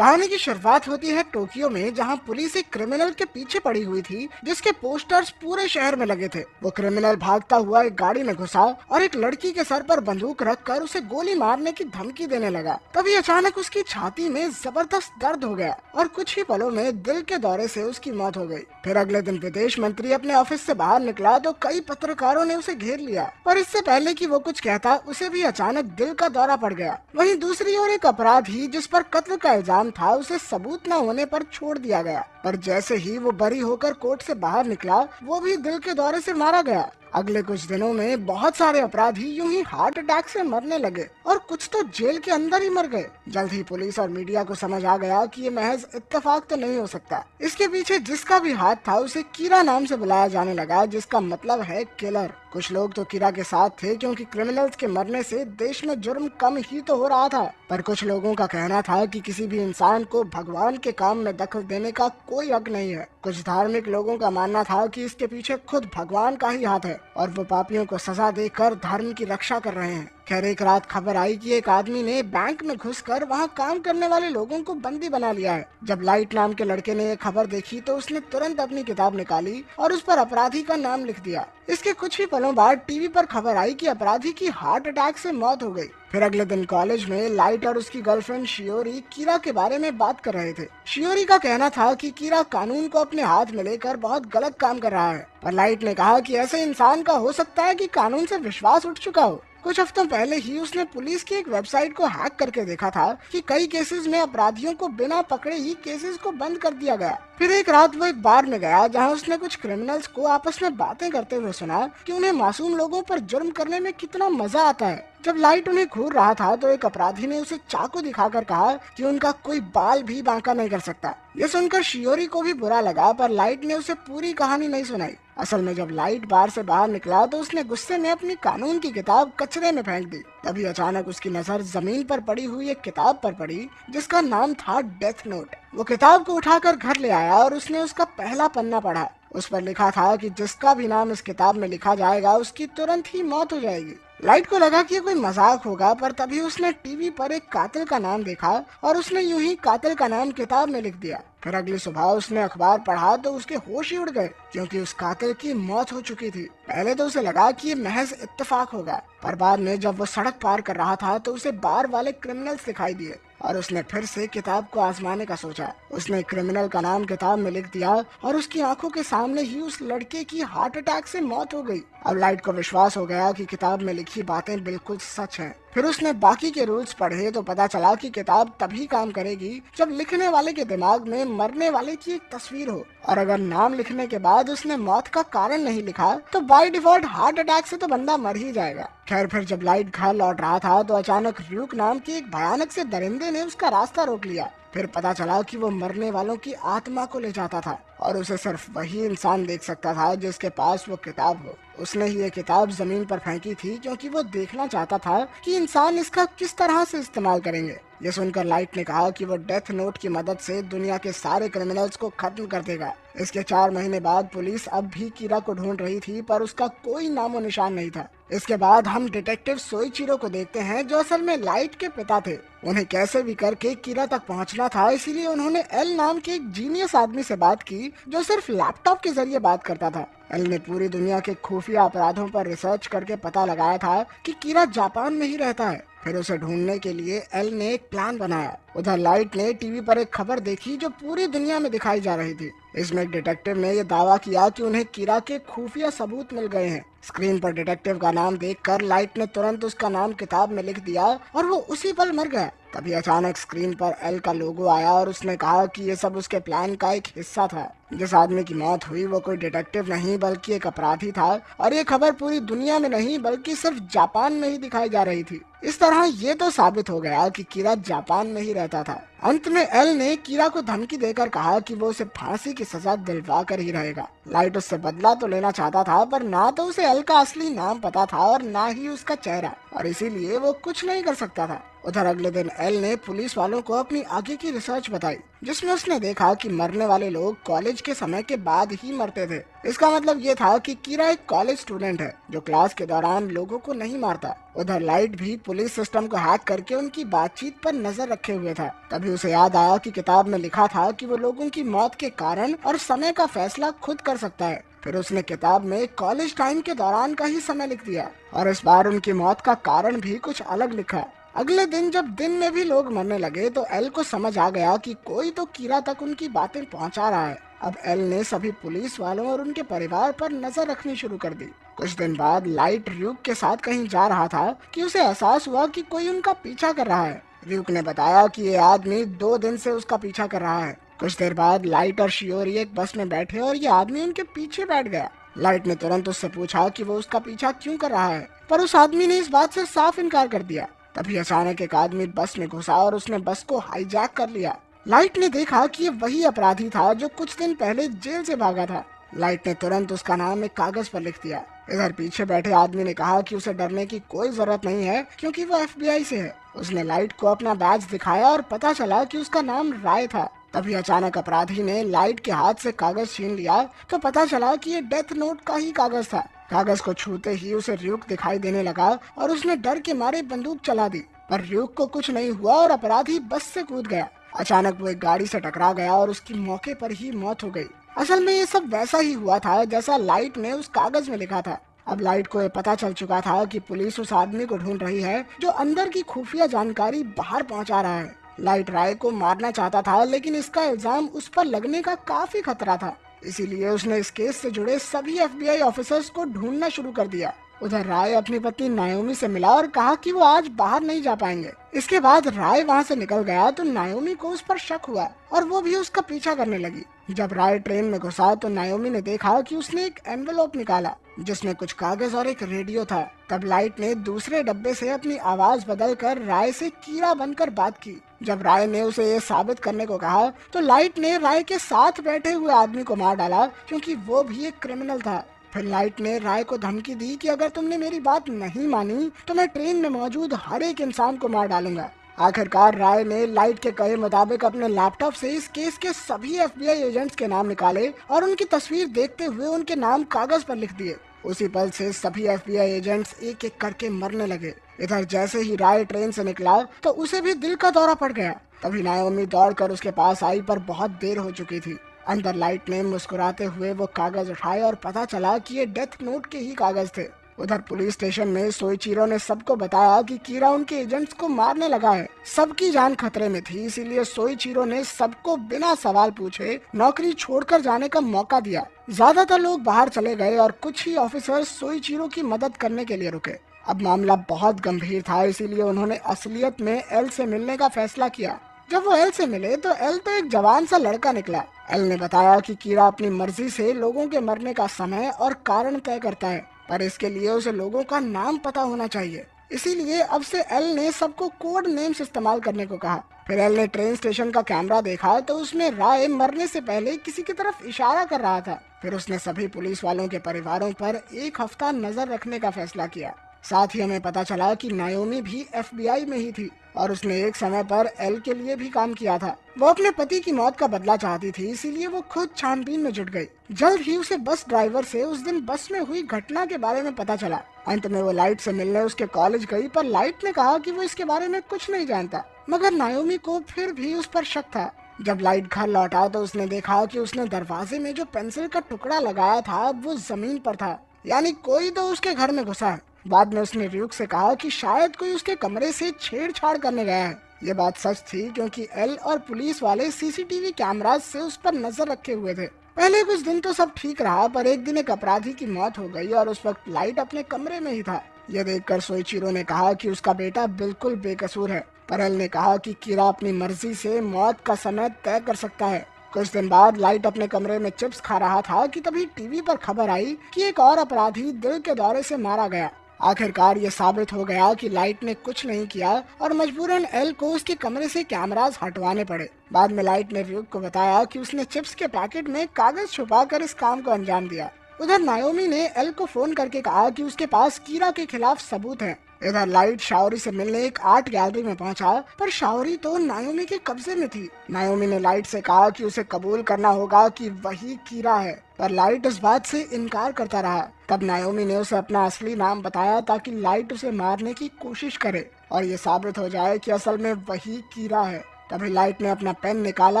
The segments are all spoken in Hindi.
कहानी की शुरुआत होती है टोक्यो में, जहां पुलिस एक क्रिमिनल के पीछे पड़ी हुई थी जिसके पोस्टर्स पूरे शहर में लगे थे। वो क्रिमिनल भागता हुआ एक गाड़ी में घुसा और एक लड़की के सर पर बंदूक रखकर उसे गोली मारने की धमकी देने लगा। तभी अचानक उसकी छाती में जबरदस्त दर्द हो गया और कुछ ही पलों में दिल के दौरे से उसकी मौत हो गई। फिर अगले दिन विदेश मंत्री अपने ऑफिस से बाहर निकला तो कई पत्रकारों ने उसे घेर लिया, पर इससे पहले कि वो कुछ कहता उसे भी अचानक दिल का दौरा पड़ गया। वहीं दूसरी ओर एक अपराधी जिस पर कत्ल का इल्जाम था उसे सबूत न होने पर छोड़ दिया गया, पर जैसे ही वो बरी होकर कोर्ट से बाहर निकला वो भी दिल के दौरे से मारा गया। अगले कुछ दिनों में बहुत सारे अपराधी यूं ही हार्ट अटैक से मरने लगे और कुछ तो जेल के अंदर ही मर गए। जल्द ही पुलिस और मीडिया को समझ आ गया कि ये महज इत्तेफाक तो नहीं हो सकता। इसके पीछे जिसका भी हाथ था उसे कीरा नाम से बुलाया जाने लगा, जिसका मतलब है किलर। कुछ लोग तो कीरा के साथ थे क्योंकि क्रिमिनल्स के मरने से देश में जुर्म कम ही तो हो रहा था, पर कुछ लोगों का कहना था कि किसी भी इंसान को भगवान के काम में दखल देने का कोई हक नहीं है। कुछ धार्मिक लोगों का मानना था कि इसके पीछे खुद भगवान का ही हाथ है और वो पापियों को सजा देकर धर्म की रक्षा कर रहे हैं। खैर, एक रात खबर आई कि एक आदमी ने बैंक में घुसकर वहां काम करने वाले लोगों को बंदी बना लिया है। जब लाइट नाम के लड़के ने ये खबर देखी तो उसने तुरंत अपनी किताब निकाली और उस पर अपराधी का नाम लिख दिया। इसके कुछ ही पलों बाद टीवी पर खबर आई कि अपराधी की हार्ट अटैक से मौत हो गई। फिर अगले दिन कॉलेज में लाइट और उसकी गर्लफ्रेंड शियोरी कीरा के बारे में बात कर रहे थे। शियोरी का कहना था कि कीरा कानून को अपने हाथ में लेकर बहुत गलत काम कर रहा है, पर लाइट ने कहा कि ऐसे इंसान का हो सकता है कि कानून से विश्वास उठ चुका हो। कुछ हफ्तों पहले ही उसने पुलिस की एक वेबसाइट को हैक करके देखा था कि कई केसेस में अपराधियों को बिना पकड़े ही केसेस को बंद कर दिया गया। फिर एक रात वो एक बार में गया जहां उसने कुछ क्रिमिनल्स को आपस में बातें करते हुए सुना कि उन्हें मासूम लोगों पर जुर्म करने में कितना मजा आता है। जब लाइट उन्हें घूर रहा था तो एक अपराधी ने उसे चाकू दिखाकर कहा कि उनका कोई बाल भी बांका नहीं कर सकता। ये सुनकर शियोरी को भी बुरा लगा, पर लाइट ने उसे पूरी कहानी नहीं सुनाई। असल में जब लाइट बार से बाहर निकला तो उसने गुस्से में अपनी कानून की किताब कचरे में फेंक दी। तभी अचानक उसकी नजर जमीन पर पड़ी हुई एक किताब पर पड़ी जिसका नाम था डेथ नोट। वो किताब को उठाकर घर ले आया और उसने उसका पहला पन्ना पढ़ा। उस पर लिखा था कि जिसका भी नाम इस किताब में लिखा जाएगा उसकी तुरंत ही मौत हो जाएगी। लाइट को लगा कि ये कोई मजाक होगा, पर तभी उसने टीवी पर एक कातिल का नाम देखा और उसने यूं ही कातिल का नाम किताब में लिख दिया। फिर अगली सुबह उसने अखबार पढ़ा तो उसके होश ही उड़ गए क्योंकि उस कातिल की मौत हो चुकी थी। पहले तो उसे लगा कि ये महज इत्तेफाक होगा, पर बाद में जब वो सड़क पार कर रहा था तो उसे बार वाले क्रिमिनल्स दिखाई दिए और उसने फिर से किताब को आजमाने का सोचा। उसने क्रिमिनल का नाम किताब में लिख दिया और उसकी आंखों के सामने ही उस लड़के की हार्ट अटैक से मौत हो गई। अब लाइट को विश्वास हो गया कि किताब में लिखी बातें बिल्कुल सच हैं। फिर उसने बाकी के रूल्स पढ़े तो पता चला कि किताब तभी काम करेगी जब लिखने वाले के दिमाग में मरने वाले की एक तस्वीर हो, और अगर नाम लिखने के बाद उसने मौत का कारण नहीं लिखा तो बाय डिफॉल्ट हार्ट अटैक से तो बंदा मर ही जाएगा। खैर, फिर जब लाइट घर लौट रहा था तो अचानक र्यूक नाम के एक भयानक से दरिंदे ने उसका रास्ता रोक लिया। फिर पता चला कि वो मरने वालों की आत्मा को ले जाता था और उसे सिर्फ वही इंसान देख सकता था जिसके पास वो किताब हो। उसने ही ये किताब जमीन पर फेंकी थी क्योंकि वो देखना चाहता था कि इंसान इसका किस तरह से इस्तेमाल करेंगे। ये सुनकर लाइट ने कहा कि वो डेथ नोट की मदद से दुनिया के सारे क्रिमिनल्स को खत्म कर देगा। इसके 4 महीने बाद पुलिस अब भी कीरा को ढूंढ रही थी, पर उसका कोई नामो निशान नहीं था। इसके बाद हम डिटेक्टिव सोइचिरो को देखते हैं जो असल में लाइट के पिता थे। उन्हें कैसे भी करके कीरा तक पहुंचना था, इसीलिए उन्होंने एल नाम के एक जीनियस आदमी से बात की जो सिर्फ लैपटॉप के जरिए बात करता था। एल ने पूरी दुनिया के खुफिया अपराधों पर रिसर्च करके पता लगाया था कि कीरा जापान में ही रहता है। फिर उसे ढूंढने के लिए एल ने एक प्लान बनाया। उधर लाइट ने टीवी पर एक खबर देखी जो पूरी दुनिया में दिखाई जा रही थी। इसमें एक डिटेक्टिव ने यह दावा किया कि उन्हें कीरा के खुफिया सबूत मिल गए हैं। स्क्रीन पर डिटेक्टिव का नाम देखकर लाइट ने तुरंत उसका नाम किताब में लिख दिया और वो उसी पल मर गया। तभी अचानक स्क्रीन पर एल का लोगो आया और उसने कहा कि ये सब उसके प्लान का एक हिस्सा था। जिस आदमी की मौत हुई वो कोई डिटेक्टिव नहीं बल्कि एक अपराधी था और ये खबर पूरी दुनिया में नहीं बल्कि सिर्फ जापान में ही दिखाई जा रही थी। इस तरह ये तो साबित हो गया कि कीरा जापान में ही रहता था। अंत में एल ने कीरा को धमकी देकर कहा कि वो उसे फांसी की सजा दिलवा कर ही रहेगा। लाइट उससे बदला तो लेना चाहता था, पर ना तो उसे एल का असली नाम पता था और ना ही उसका चेहरा, और इसीलिए वो कुछ नहीं कर सकता था। उधर अगले दिन एल ने पुलिस वालों को अपनी आगे की रिसर्च बताई, जिसमें उसने देखा कि मरने वाले लोग कॉलेज के समय के बाद ही मरते थे। इसका मतलब ये था कि कीरा एक कॉलेज स्टूडेंट है जो क्लास के दौरान लोगों को नहीं मारता। उधर लाइट भी पुलिस सिस्टम को हैक करके उनकी बातचीत पर नजर रखे हुए था। तभी उसे याद आया कि किताब में लिखा था कि वो लोगों की मौत के कारण और समय का फैसला खुद कर सकता है। फिर उसने किताब में कॉलेज टाइम के दौरान का ही समय लिख दिया और इस बार उनकी मौत का कारण भी कुछ अलग लिखा। अगले दिन जब दिन में भी लोग मरने लगे तो एल को समझ आ गया कि कोई तो कीरा तक उनकी बातें पहुंचा रहा है। अब एल ने सभी पुलिस वालों और उनके परिवार पर नजर रखनी शुरू कर दी। कुछ दिन बाद लाइट र्यूक के साथ कहीं जा रहा था कि उसे एहसास हुआ कि कोई उनका पीछा कर रहा है। र्यूक ने बताया कि ये आदमी 2 दिन से उसका पीछा कर रहा है। कुछ देर बाद लाइट और शियोरी एक बस में बैठे और ये आदमी उनके पीछे बैठ गया। लाइट ने तुरंत उससे पूछा कि वो उसका पीछा क्यों कर रहा है, पर उस आदमी ने इस बात से साफ इनकार कर दिया। तभी अचानक एक आदमी बस में घुसा और उसने बस को हाईजैक कर लिया। लाइट ने देखा कि ये वही अपराधी था जो कुछ दिन पहले जेल से भागा था। लाइट ने तुरंत उसका नाम एक कागज पर लिख दिया। इधर पीछे बैठे आदमी ने कहा कि उसे डरने की कोई जरूरत नहीं है क्योंकि वो FBI से है। उसने लाइट को अपना बैज दिखाया और पता चला कि उसका नाम राय था। तभी अचानक अपराधी ने लाइट के हाथ से कागज छीन लिया तो पता चला कि ये डेथ नोट का ही कागज था। कागज को छूते ही उसे र्यूक दिखाई देने लगा और उसने डर के मारे बंदूक चला दी, पर र्यूक को कुछ नहीं हुआ और अपराधी बस से कूद गया। अचानक वो एक गाड़ी से टकरा गया और उसकी मौके पर ही मौत हो गई। असल में ये सब वैसा ही हुआ था जैसा लाइट ने उस कागज में लिखा था। अब लाइट को ये पता चल चुका था कि पुलिस उस आदमी को ढूंढ रही है जो अंदर की खुफिया जानकारी बाहर पहुंचा रहा है। लाइट राय को मारना चाहता था, लेकिन इसका इल्जाम उस पर लगने का काफी खतरा था, इसीलिए उसने इस केस से जुड़े सभी FBI ऑफिसर्स को ढूंढना शुरू कर दिया। उधर राय अपनी पत्नी नायोमी से मिला और कहा कि वो आज बाहर नहीं जा पाएंगे। इसके बाद राय वहाँ से निकल गया तो नायोमी को उस पर शक हुआ और वो भी उसका पीछा करने लगी। जब राय ट्रेन में घुसा तो नायोमी ने देखा कि उसने एक एनवेलोप निकाला जिसमें कुछ कागज और एक रेडियो था। तब लाइट ने दूसरे डब्बे से अपनी आवाज बदलकर राय से कीड़ा बनकर बात की। जब राय ने उसे ये साबित करने को कहा तो लाइट ने राय के साथ बैठे हुए आदमी को मार डाला क्योंकि वो भी एक क्रिमिनल था। फिर लाइट ने राय को धमकी दी कि अगर तुमने मेरी बात नहीं मानी तो मैं ट्रेन में मौजूद हर एक इंसान को मार डालूंगा। आखिरकार राय ने लाइट के कहे मुताबिक अपने लैपटॉप से इस केस के सभी FBI एजेंट्स के नाम निकाले और उनकी तस्वीर देखते हुए उनके नाम कागज पर लिख दिए। उसी पल से सभी FBI एजेंट्स एक एक करके मरने लगे। इधर जैसे ही राय ट्रेन से निकला तो उसे भी दिल का दौरा पड़ गया। तभी नायोमी दौड़कर उसके पास आई, पर बहुत देर हो चुकी थी। अंदर लाइट ने मुस्कुराते हुए वो कागज उठाए और पता चला कि ये डेथ नोट के ही कागज थे। उधर पुलिस स्टेशन में सोइचिरो ने सबको बताया कि कीरा उनके एजेंट्स को मारने लगा है। सबकी जान खतरे में थी, इसीलिए सोइचिरो ने सबको बिना सवाल पूछे नौकरी छोड़कर जाने का मौका दिया। ज्यादातर लोग बाहर चले गए और कुछ ही ऑफिसर्स सोइचिरो की मदद करने के लिए रुके। अब मामला बहुत गंभीर था, इसीलिए उन्होंने असलियत में एल से मिलने का फैसला किया। जब वो एल से मिले तो एल तो एक जवान सा लड़का निकला। एल ने बताया कि कीरा अपनी मर्जी से लोगों के मरने का समय और कारण तय करता है, पर इसके लिए उसे लोगों का नाम पता होना चाहिए। इसीलिए अब से एल ने सबको कोड नेम्स इस्तेमाल करने को कहा। फिर एल ने ट्रेन स्टेशन का कैमरा देखा तो उसमें राय मरने से पहले किसी की तरफ इशारा कर रहा था। फिर उसने सभी पुलिस वालों के परिवारों पर 1 हफ्ता नजर रखने का फैसला किया। साथ ही हमें पता चला कि नायोमी भी FBI में ही थी और उसने एक समय पर एल के लिए भी काम किया था। वो अपने पति की मौत का बदला चाहती थी, इसीलिए वो खुद छानबीन में जुट गई। जल्द ही उसे बस ड्राइवर से उस दिन बस में हुई घटना के बारे में पता चला। अंत में वो लाइट से मिलने उसके कॉलेज गई, पर लाइट ने कहा कि वो इसके बारे में कुछ नहीं जानता, मगर नायोमी को फिर भी उस पर शक था। जब लाइट घर लौटा तो उसने देखा कि उसने दरवाजे में जो पेंसिल का टुकड़ा लगाया था वो जमीन पर था, यानी कोई तो उसके घर में घुसा है। बाद में उसने र्यूक से कहा कि शायद कोई उसके कमरे से छेड़छाड़ करने गया है। ये बात सच थी क्योंकि एल और पुलिस वाले CCTV कैमरास से उस पर नजर रखे हुए थे। पहले कुछ दिन तो सब ठीक रहा, पर एक दिन एक अपराधी की मौत हो गई और उस वक्त लाइट अपने कमरे में ही था। यह देखकर सोइचिरो ने कहा कि उसका बेटा बिल्कुल बेकसूर है, पर एल ने कहा कि कीरा अपनी मर्जी से मौत का समय तय कर सकता है। कुछ दिन बाद लाइट अपने कमरे में चिप्स खा रहा था कि तभी टीवी पर खबर आई कि एक और अपराधी दिल के दौरे से मारा गया। आखिरकार ये साबित हो गया कि लाइट ने कुछ नहीं किया और मजबूरन एल को उसके कमरे से कैमरास हटवाने पड़े। बाद में लाइट ने र्यूक को बताया कि उसने चिप्स के पैकेट में कागज छुपाकर इस काम को अंजाम दिया। उधर नायोमी ने एल को फोन करके कहा कि उसके पास कीरा के खिलाफ सबूत है। इधर लाइट शाओरी से मिलने एक आर्ट गैलरी में पहुंचा, पर शाओरी तो नायोमी के कब्जे में थी। नायोमी ने लाइट से कहा कि उसे कबूल करना होगा कि वही कीरा है, पर लाइट इस बात से इनकार करता रहा। तब नायोमी ने उसे अपना असली नाम बताया ताकि लाइट उसे मारने की कोशिश करे और ये साबित हो जाए कि असल में वही कीरा है। तभी लाइट ने अपना पेन निकाला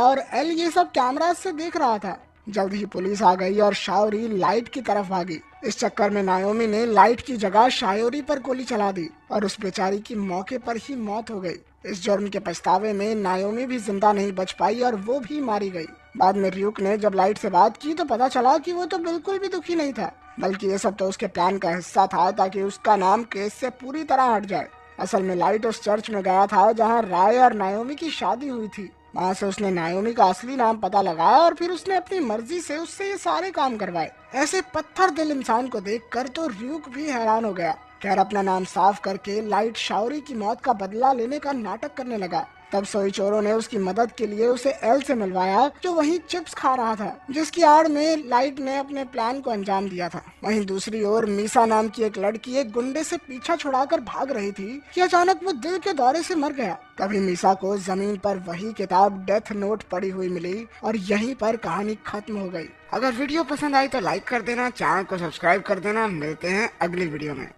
और एल ये सब कैमरा से देख रहा था। जल्द ही पुलिस आ गई और शाओरी लाइट की तरफ भागी। इस चक्कर में नायोमी ने लाइट की जगह शाओरी पर गोली चला दी और उस बेचारी की मौके पर ही मौत हो गई। इस जुर्म के पछतावे में नायोमी भी जिंदा नहीं बच पाई और वो भी मारी गई। बाद में रियुक ने जब लाइट से बात की तो पता चला कि वो तो बिल्कुल भी दुखी नहीं था, बल्कि ये सब तो उसके प्लान का हिस्सा था ताकि उसका नाम केस से पूरी तरह हट जाए। असल में लाइट उस चर्च में गया था जहाँ राय और नायोमी की शादी हुई थी। वहाँ से उसने नायोमी का असली नाम पता लगाया और फिर उसने अपनी मर्जी से उससे ये सारे काम करवाए। ऐसे पत्थर दिल इंसान को देखकर तो रियुक भी हैरान हो गया। खैर अपना नाम साफ करके लाइट शाओरी की मौत का बदला लेने का नाटक करने लगा। तब सोइचोरो ने उसकी मदद के लिए उसे एल से मिलवाया, जो वहीं चिप्स खा रहा था, जिसकी आड़ में लाइट ने अपने प्लान को अंजाम दिया था। वहीं दूसरी ओर मीसा नाम की एक लड़की एक गुंडे से पीछा छुड़ाकर भाग रही थी कि अचानक वो दिल के दौरे से मर गया। तभी मीसा को जमीन पर वही किताब डेथ नोट पड़ी हुई मिली और यहीं पर कहानी खत्म हो गई। अगर वीडियो पसंद आई तो लाइक कर देना, चैनल को सब्सक्राइब कर देना। मिलते हैं अगली वीडियो में।